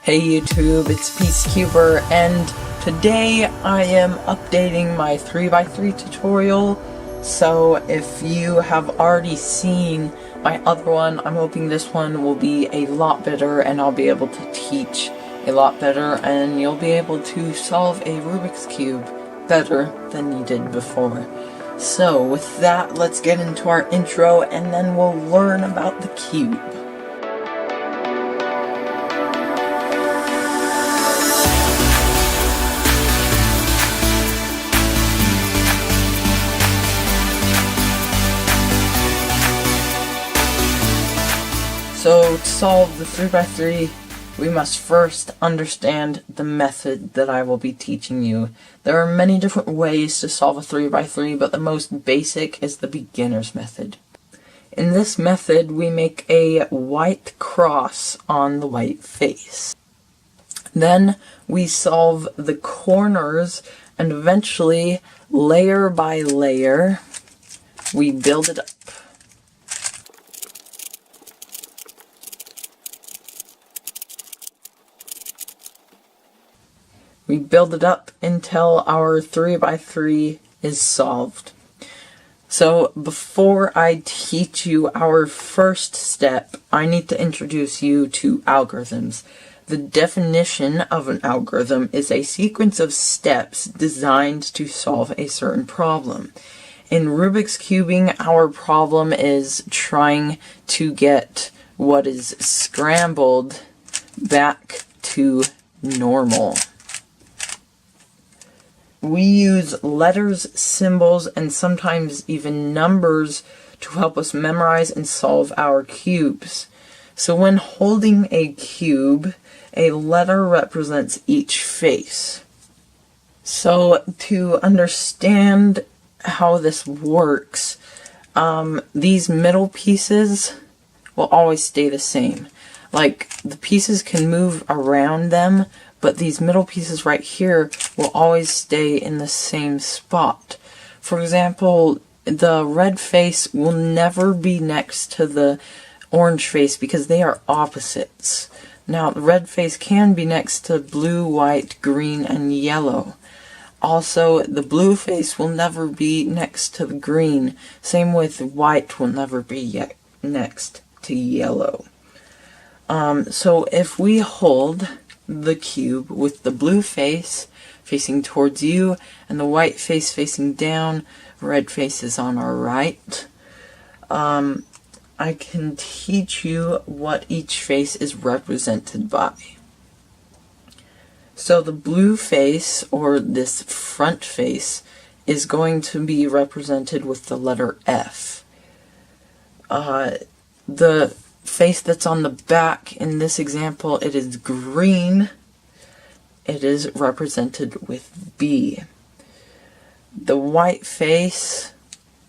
Hey YouTube, it's Peacekeeper, and today I am updating my 3x3 tutorial. So if you have already seen my other one, I'm hoping this one will be a lot better and I'll be able to teach a lot better and you'll be able to solve a Rubik's Cube better than you did before. So with that, let's get into our intro and then we'll learn about the cube. So, to solve the 3x3, we must first understand the method that I will be teaching you. There are many different ways to solve a 3x3, but the most basic is the beginner's method. In this method, we make a white cross on the white face. Then, we solve the corners, and eventually, layer by layer, we build it up. We build it up until our 3x3 is solved. So before I teach you our first step, I need to introduce you to algorithms. The definition of an algorithm is a sequence of steps designed to solve a certain problem. In Rubik's Cubing, our problem is trying to get what is scrambled back to normal. We use letters, symbols, and sometimes even numbers to help us memorize and solve our cubes. So when holding a cube, a letter represents each face. So to understand how this works, these middle pieces will always stay the same. Like, the pieces can move around them, but these middle pieces right here will always stay in the same spot. For example, the red face will never be next to the orange face because they are opposites. Now, the red face can be next to blue, white, green, and yellow. Also, the blue face will never be next to the green. Same with white will never be next to yellow. So if we hold the cube with the blue face facing towards you and the white face facing down, red face is on our right, I can teach you what each face is represented by. So the blue face, or this front face, is going to be represented with the letter F. The face that's on the back, in this example, it is green. It is represented with B. The white face,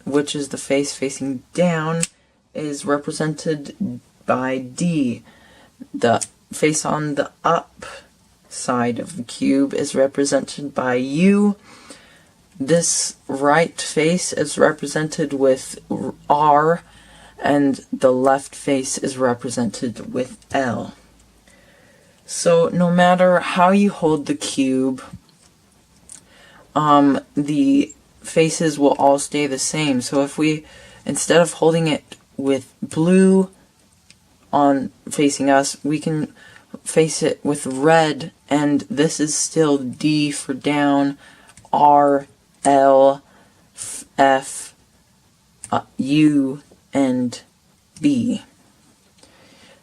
which is the face facing down, is represented by D. The face on the up side of the cube is represented by U. This right face is represented with R, and the left face is represented with L. So no matter how you hold the cube, the faces will all stay the same. So if we, instead of holding it with blue on facing us, we can face it with red, and this is still D for down, R, L, F, U, and B.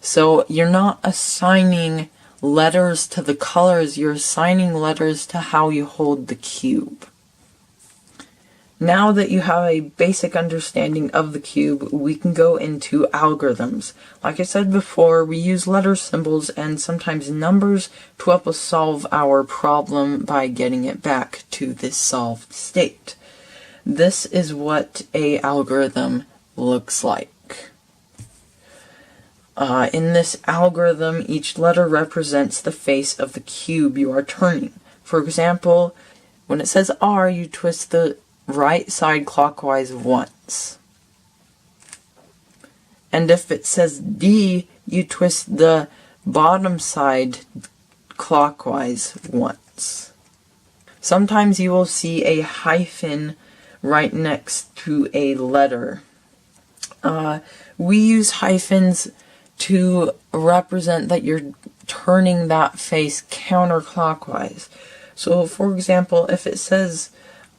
So you're not assigning letters to the colors, you're assigning letters to how you hold the cube. Now that you have a basic understanding of the cube, we can go into algorithms. Like I said before, we use letters, symbols, and sometimes numbers to help us solve our problem by getting it back to this solved state. This is what an algorithm looks like. In this algorithm, each letter represents the face of the cube you are turning. For example, when it says R, you twist the right side clockwise once. And if it says D, you twist the bottom side counterclockwise once. Sometimes you will see a hyphen right next to a letter. We use hyphens to represent that you're turning that face counterclockwise. So, for example, if it says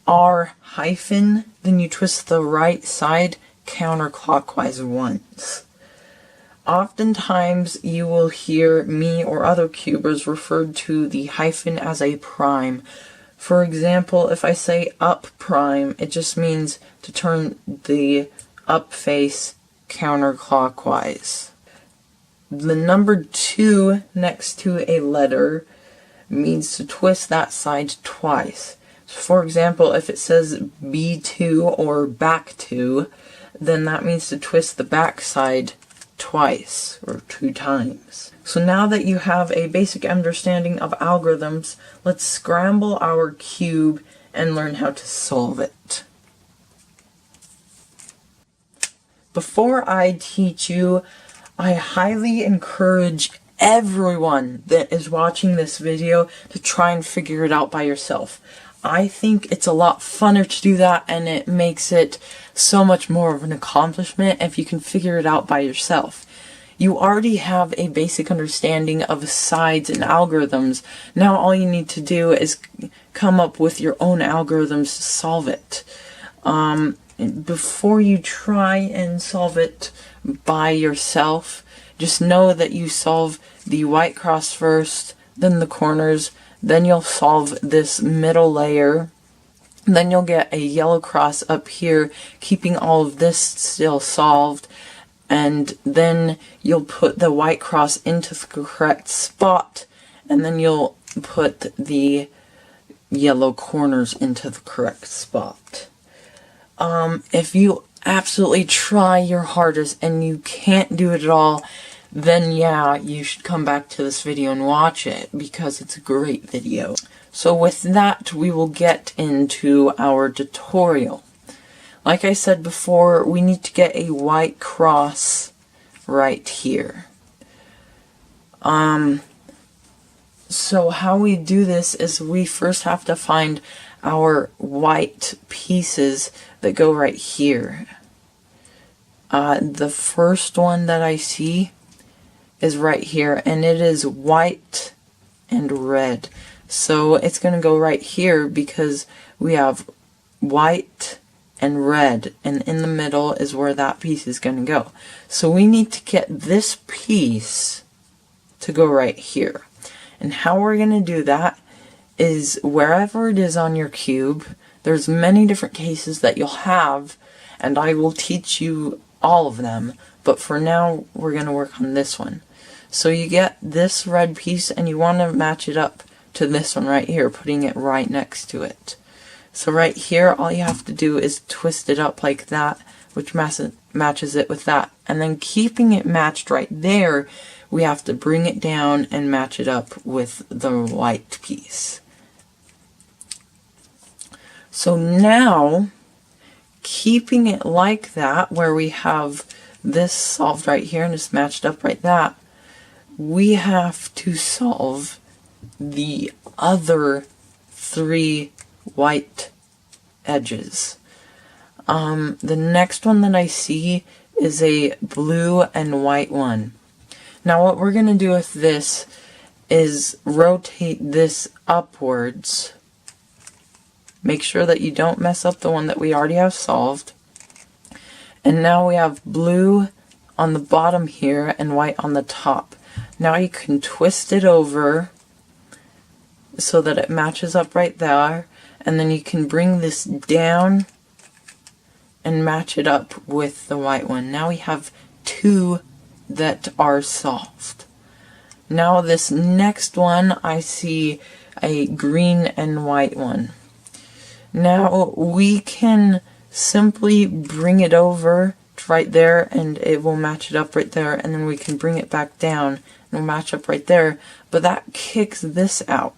R hyphen, then you twist the right side counterclockwise once. Oftentimes, you will hear me or other cubers refer to the hyphen as a prime. For example, if I say up prime, it just means to turn the up face counterclockwise. The number 2 next to a letter means to twist that side twice. So for example, if it says B2 or back 2, then that means to twist the back side twice or 2 times. So now that you have a basic understanding of algorithms, let's scramble our cube and learn how to solve it. Before I teach you, I highly encourage everyone that is watching this video to try and figure it out by yourself. I think it's a lot funner to do that, and it makes it so much more of an accomplishment if you can figure it out by yourself. You already have a basic understanding of sides and algorithms. Now all you need to do is come up with your own algorithms to solve it. Before you try and solve it by yourself, just know that you solve the white cross first, then the corners, then you'll solve this middle layer, then you'll get a yellow cross up here, keeping all of this still solved, and then you'll put the white cross into the correct spot, and then you'll put the yellow corners into the correct spot. If you absolutely try your hardest and you can't do it at all, then yeah, you should come back to this video and watch it, because it's a great video. So with that, we will get into our tutorial. Like I said before, we need to get a white cross right here. So how we do this is we first have to find our white pieces that go right here. The first one that I see is right here, and it is white and red. So it's going to go right here because we have white and red, and in the middle is where that piece is going to go. So we need to get this piece to go right here. And how we're going to do that is wherever it is on your cube, there's many different cases that you'll have, and I will teach you all of them, but for now we're going to work on this one. So you get this red piece and you want to match it up to this one right here, putting it right next to it. So right here, all you have to do is twist it up like that, which matches it with that. And then keeping it matched right there, we have to bring it down and match it up with the white piece. So now, keeping it like that, where we have this solved right here and it's matched up right that, we have to solve the other 3 white edges. The next one that I see is a blue and white one. Now what we're going to do with this is rotate this upwards. Make sure that you don't mess up the one that we already have solved. And now we have blue on the bottom here and white on the top. Now you can twist it over so that it matches up right there, and then you can bring this down and match it up with the white one. Now we have 2 that are solved. Now this next one, I see a green and white one. Now we can simply bring it over to right there and it will match it up right there, and then we can bring it back down and it'll match up right there, but that kicks this out.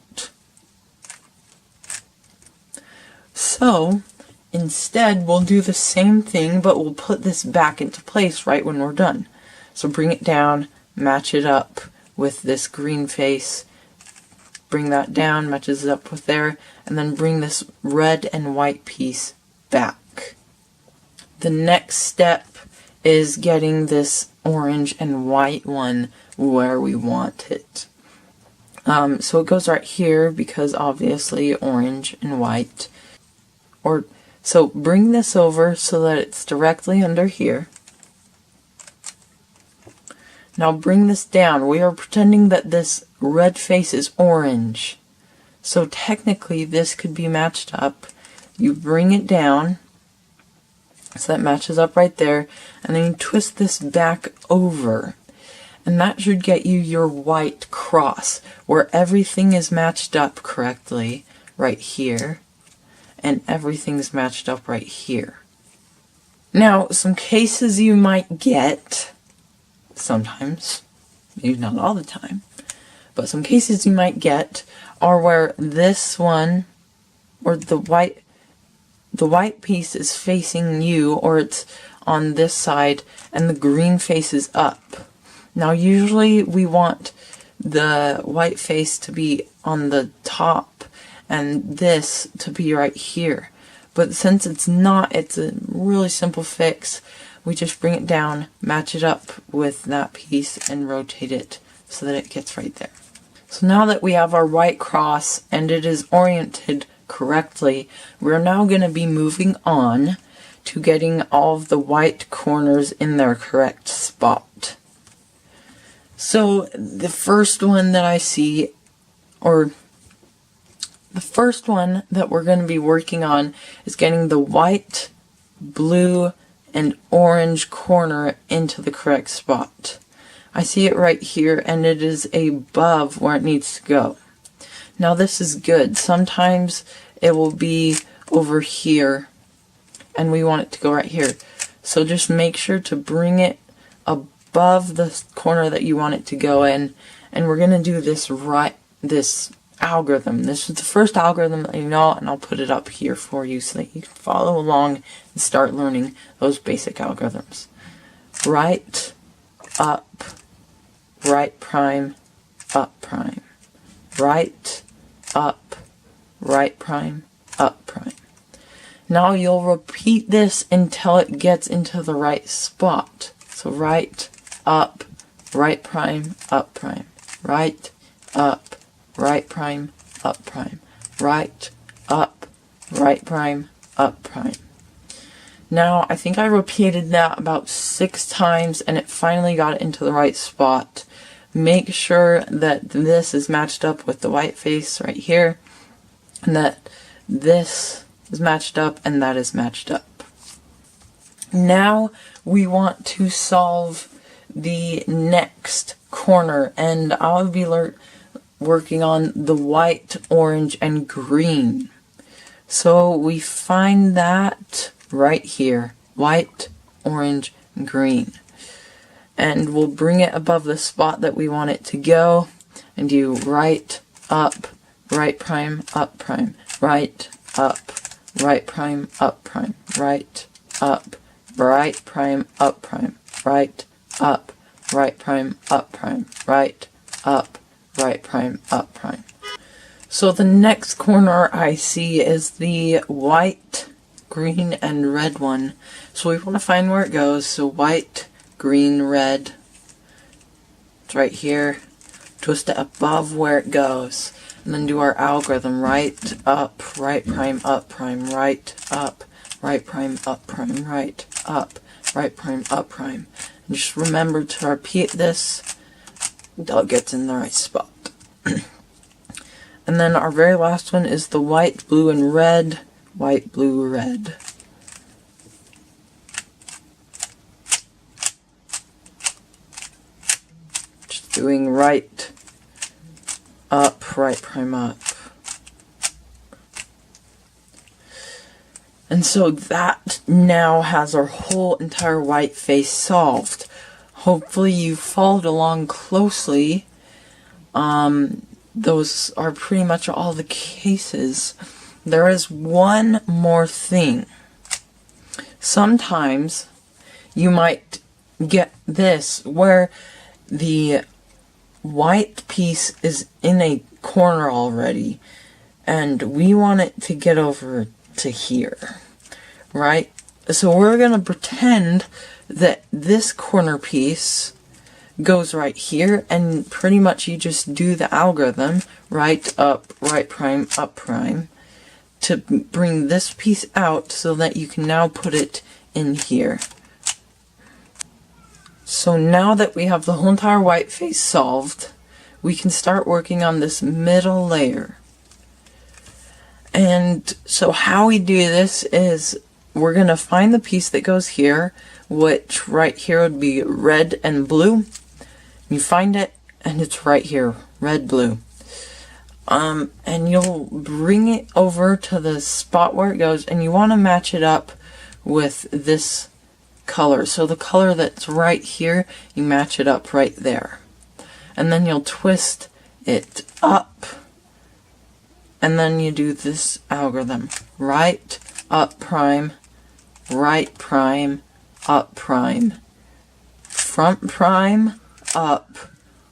So instead we'll do the same thing, but we'll put this back into place right when we're done. So bring it down, match it up with this green face, bring that down, matches up with there, and then bring this red and white piece back. The next step is getting this orange and white one where we want it. So it goes right here because obviously orange and white. So bring this over so that it's directly under here. Now bring this down. We are pretending that this red face is orange. So technically this could be matched up. You bring it down so that matches up right there, and then you twist this back over. And that should get you your white cross, where everything is matched up correctly right here, and everything's matched up right here. Now, some cases you might get, sometimes, maybe not all the time, but some cases you might get are where this one, or the white piece is facing you, or it's on this side, and the green face is up. Now usually we want the white face to be on the top and this to be right here. But since it's not, it's a really simple fix. We just bring it down, match it up with that piece, and rotate it so that it gets right there. So now that we have our white cross and it is oriented correctly, we're now going to be moving on to getting all of the white corners in their correct spot. So the first one that I see, or the first one that we're going to be working on, is getting the white, blue, and orange corner into the correct spot. I see it right here, and it is above where it needs to go. Now this is good. Sometimes it will be over here, and we want it to go right here. So just make sure to bring it above the corner that you want it to go in, and we're going to do this algorithm. This is the first algorithm that you know, and I'll put it up here for you so that you can follow along and start learning those basic algorithms. Right, up, right prime, up prime. Right, up, right prime, up prime. Now you'll repeat this until it gets into the right spot. So right, up, right prime, up prime. Right, up, right prime, up prime. Right, up, right prime, up prime. Now, I think I repeated that about 6 times, and it finally got it into the right spot. Make sure that this is matched up with the white face right here, and that this is matched up, and that is matched up. Now, we want to solve the next corner, and I'll be working on the white, orange, and green. So we find that right here, white, orange, and green. And we'll bring it above the spot that we want it to go, and do right, up, right prime, up prime, right, up, right prime, up prime, right, up, right prime, up prime, right, up, right prime, up prime, right, up, right prime, up prime. So the next corner I see is the white, green, and red one. So we want to find where it goes. So white, green, red. It's right here. Twist it above where it goes. And then do our algorithm. Right, up, right prime, up prime, right, up, right prime, up prime, right, up, right prime, up prime. And just remember to repeat this until it gets in the right spot. And then our very last one is the white, blue, and red. White, blue, red. Just doing right, up, right prime, up. And so that now has our whole entire white face solved. Hopefully you followed along closely. Those are pretty much all the cases. There is one more thing. Sometimes you might get this where the white piece is in a corner already, and we want it to get over to here, right? So we're going to pretend that this corner piece goes right here, and pretty much you just do the algorithm, right, up, right prime, up prime, to bring this piece out so that you can now put it in here. So now that we have the whole entire white face solved, we can start working on this middle layer. And so how we do this is we're going to find the piece that goes here, which right here would be red and blue. You find it, and it's right here, red, blue. And you'll bring it over to the spot where it goes, and you want to match it up with this color. So the color that's right here, you match it up right there. And then you'll twist it up, and then you do this algorithm. Right, up prime, right prime, up prime, front prime, up,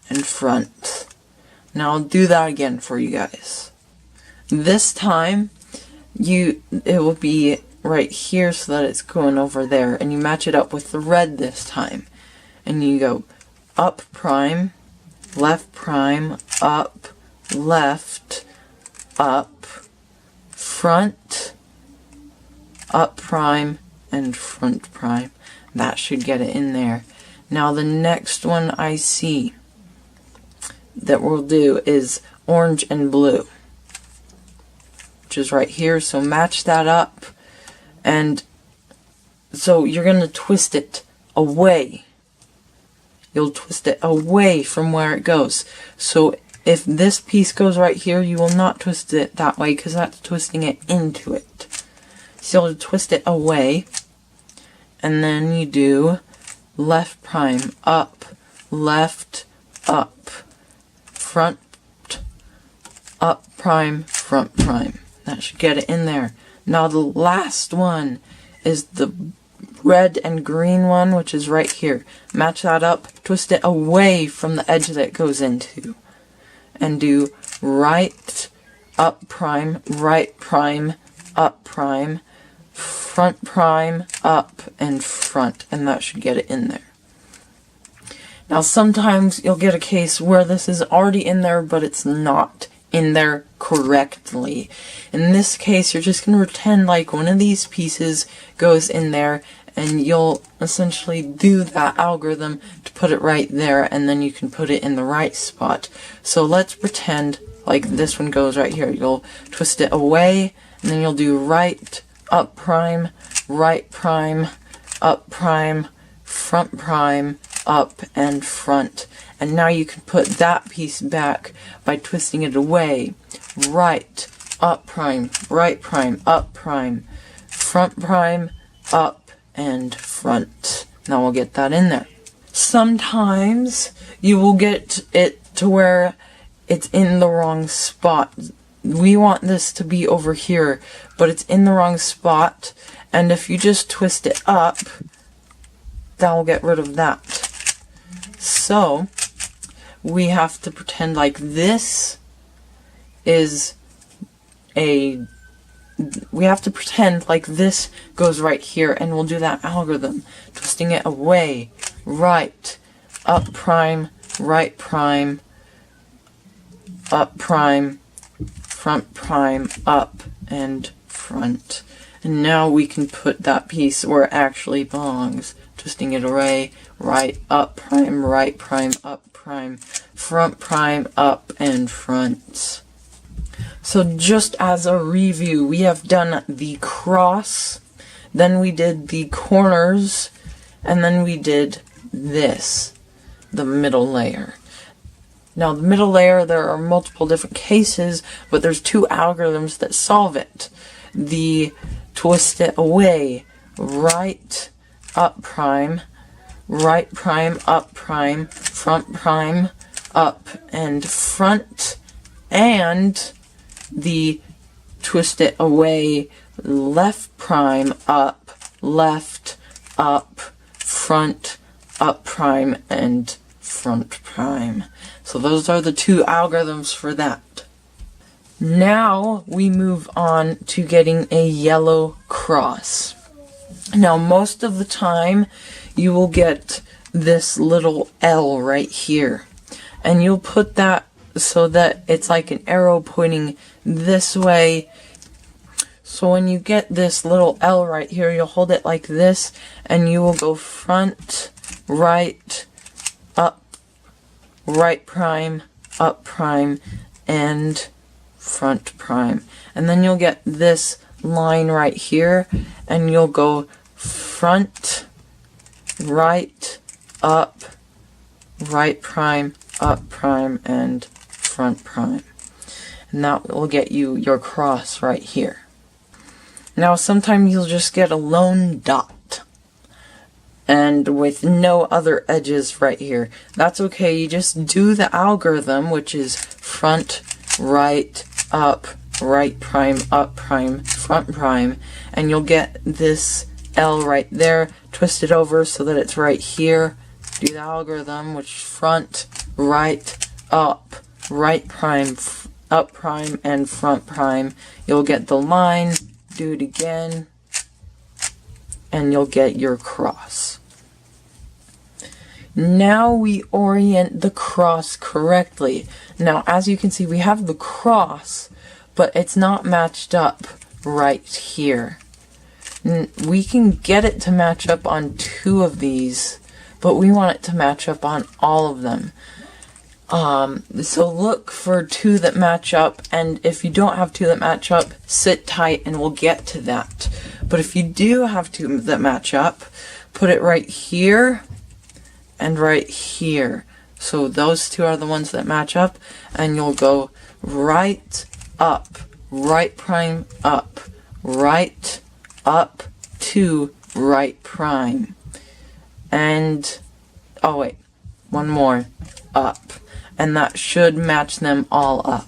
and front. Now I'll do that again for you guys. This time, it will be right here so that it's going over there, and you match it up with the red this time. And you go up prime, left prime, up, left, up, front, up prime, and front prime. That should get it in there. Now the next one I see that we'll do is orange and blue, which is right here, so match that up. And so you're going to twist it away. You'll twist it away from where it goes. So if this piece goes right here, you will not twist it that way because that's twisting it into it. So you'll twist it away, and then you do left prime, up, left, up, front, up prime, front prime. That should get it in there. Now the last one is the red and green one, which is right here. Match that up, twist it away from the edge that it goes into, and do right, up prime, right prime, up prime, front prime, up, and front, and that should get it in there. Now sometimes you'll get a case where this is already in there, but it's not in there correctly. In this case, you're just going to pretend like one of these pieces goes in there, and you'll essentially do that algorithm to put it right there, and then you can put it in the right spot. So let's pretend like this one goes right here. You'll twist it away, and then you'll do right, up prime, right prime, up prime, front prime, up, and front. And now you can put that piece back by twisting it away. Right, up prime, right prime, up prime, front prime, up, and front. Now we'll get that in there. Sometimes you will get it to where it's in the wrong spot. We want this to be over here, but it's in the wrong spot. And if you just twist it up, that will get rid of that. So we have to pretend like this is we have to pretend like this goes right here, and we'll do that algorithm, twisting it away, right, up prime, right prime, up prime, front prime, up, and front. And now we can put that piece where it actually belongs, twisting it away, right, up prime, right prime, up prime, front prime, up, and front. So just as a review, we have done the cross, then we did the corners, and then we did this, the middle layer. Now the middle layer, there are multiple different cases, but there's two algorithms that solve it. The twist it away, right, up prime, right prime, up prime, front prime, up, and front, and the twist it away, left prime, up, left, up, front, up prime, and front prime. So those are the two algorithms for that. Now we move on to getting a yellow cross. Now most of the time you will get this little L right here, and you'll put that so that it's like an arrow pointing this way. So when you get this little L right here, you'll hold it like this, and you will go front, right, up, right prime, up prime, and front prime. And then you'll get this line right here, and you'll go front, right, up, right prime, up prime, and front prime. And that will get you your cross right here. Now sometimes you'll just get a lone dot, and with no other edges right here. That's okay, you just do the algorithm, which is front, right, up, right prime, up prime, front prime, and you'll get this L right there. Twist it over so that it's right here. Do the algorithm, which is front, right, up, right prime, up prime, and front prime. You'll get the line. Do it again, and you'll get your cross. Now we orient the cross correctly. Now, as you can see, we have the cross, but it's not matched up right here. We can get it to match up on 2 of these, but we want it to match up on all of them. So look for 2 that match up, and if you don't have 2 that match up, sit tight and we'll get to that. But if you do have 2 that match up, put it right here and right here. So those 2 are the ones that match up, and you'll go right, up, right prime, up, right, up, to right prime. And, oh wait, one more, up. And that should match them all up.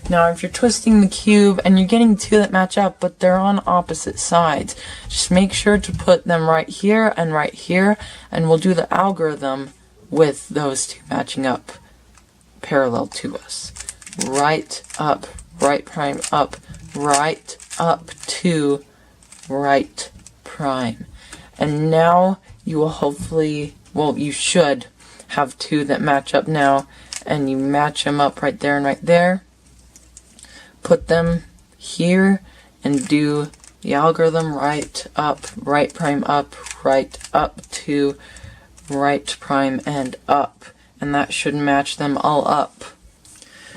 Now if you're twisting the cube and you're getting 2 that match up but they're on opposite sides, just make sure to put them right here, and we'll do the algorithm with those 2 matching up parallel to us. Right, up, right prime, up, right, up, to right prime. And now you will hopefully, well, you should have 2 that match up now, and you match them up right there and right there. Put them here and do the algorithm right, up, right prime, up, right, up, to right prime, and up. And that should match them all up.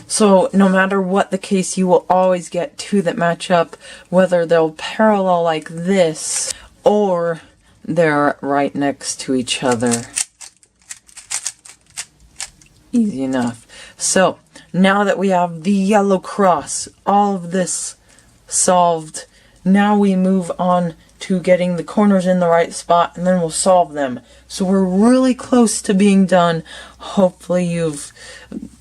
So no matter what the case, you will always get 2 that match up, whether they'll parallel like this or they're right next to each other. Easy enough. So, now that we have the yellow cross, all of this solved, now we move on to getting the corners in the right spot, and then we'll solve them. So we're really close to being done. Hopefully you've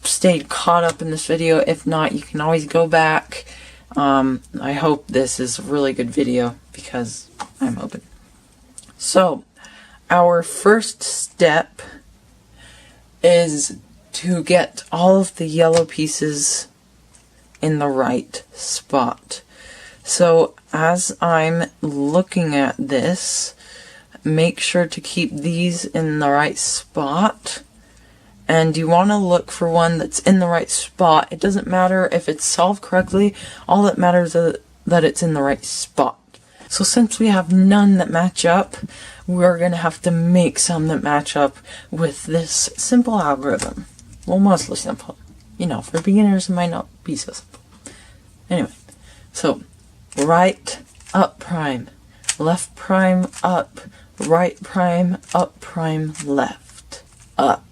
stayed caught up in this video. If not, you can always go back. I hope this is a really good video, because I'm hoping. So, our first step is to get all of the yellow pieces in the right spot. So, as I'm looking at this, make sure to keep these in the right spot. And you want to look for one that's in the right spot. It doesn't matter if it's solved correctly, all that matters is that it's in the right spot. So since we have none that match up, we're going to have to make some that match up with this simple algorithm. Well, mostly simple. You know, for beginners it might not be so simple. Anyway, so right, up prime, left prime, up, right prime, up prime, left, up.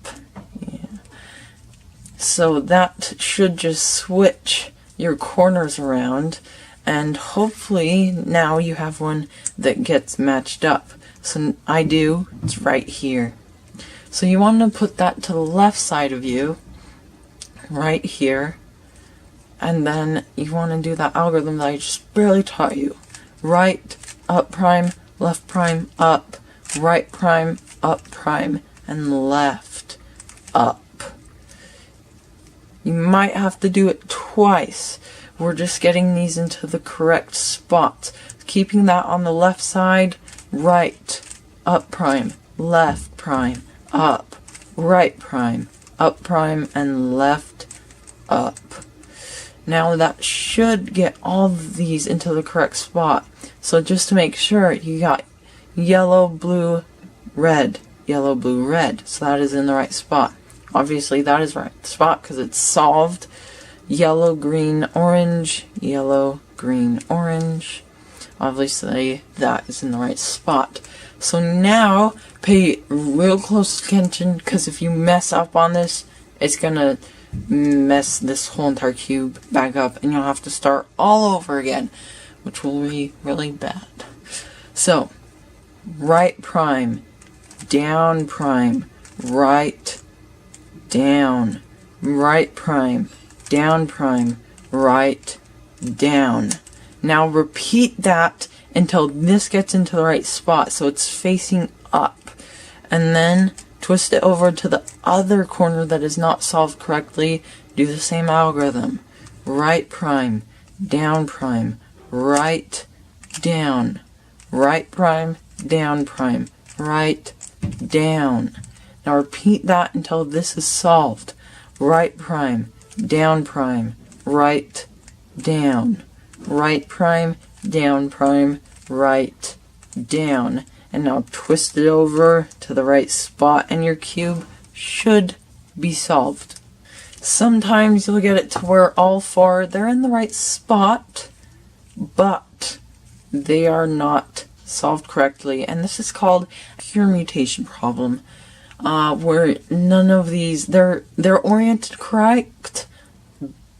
Yeah. So that should just switch your corners around, and hopefully now you have one that gets matched up. So I do, it's right here. So you want to put that to the left side of you, right here, and then you want to do that algorithm that I just barely taught you. Right, up prime, left prime, up, right prime, up prime, and left, up. You might have to do it twice. We're just getting these into the correct spots. Keeping that on the left side, right, up prime, left prime, up, right prime, up prime, and left, up. Now that should get all of these into the correct spot. So just to make sure, you got yellow, blue, red, yellow, blue, red. So that is in the right spot. Obviously that is right spot because it's solved. Yellow, green, orange, yellow, green, orange. Obviously that is in the right spot. So now pay real close attention, because if you mess up on this, it's gonna mess this whole entire cube back up and you'll have to start all over again, which will be really bad. So right prime, down prime, right, down, right prime, down prime, right, down. Now repeat that until this gets into the right spot, so it's facing up. And then twist it over to the other corner that is not solved correctly. Do the same algorithm. Right prime, down prime, right, down, right prime, down prime, right, down. Now repeat that until this is solved. Right prime, down prime, right, down, right prime, down prime, right, down. And now twist it over to the right spot and your cube should be solved. Sometimes you'll get it to where all four, they're in the right spot, but they are not solved correctly. And this is called a permutation problem, where none of these, they're oriented correct,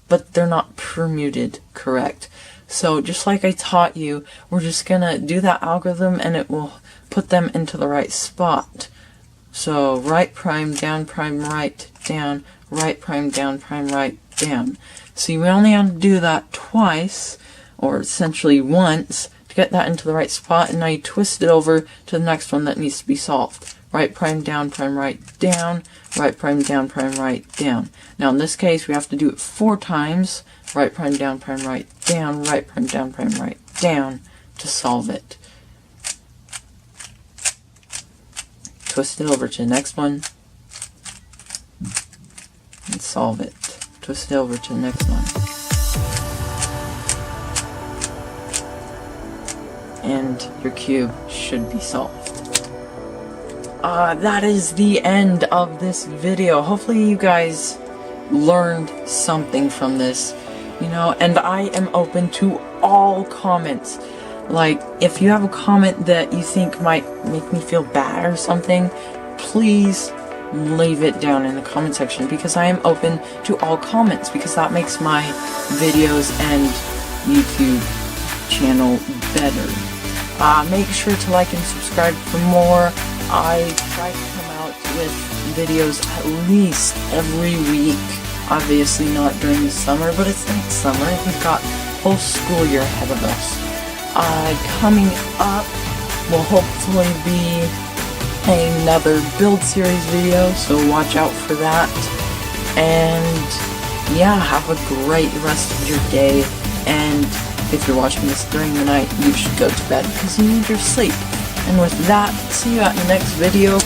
but they're not permuted correct. So just like I taught you, we're just gonna do that algorithm and it will put them into the right spot. So right prime, down prime, right, down, right prime, down prime, right, down. So you only have to do that twice, or essentially once, to get that into the right spot, and now you twist it over to the next one that needs to be solved. Right prime, down prime, right, down, right prime, down prime, right, down. Now in this case we have to do it 4 times. Right prime, down prime, right, down, right prime, down prime, right, down, to solve it. Twist it over to the next one and solve it. Twist it over to the next one. And your cube should be solved. That is the end of this video. Hopefully you guys learned something from this, you know, and I am open to all comments. Like, if you have a comment that you think might make me feel bad or something, please leave it down in the comment section, because I am open to all comments, because that makes my videos and YouTube channel better. Make sure to like and subscribe for more. I try to come out with videos at least every week. Obviously not during the summer, but it's not summer. We've got whole school year ahead of us. Coming up will hopefully be another build series video, so watch out for that. And yeah, have a great rest of your day. And if you're watching this during the night, you should go to bed because you need your sleep. And with that, see you at the next video.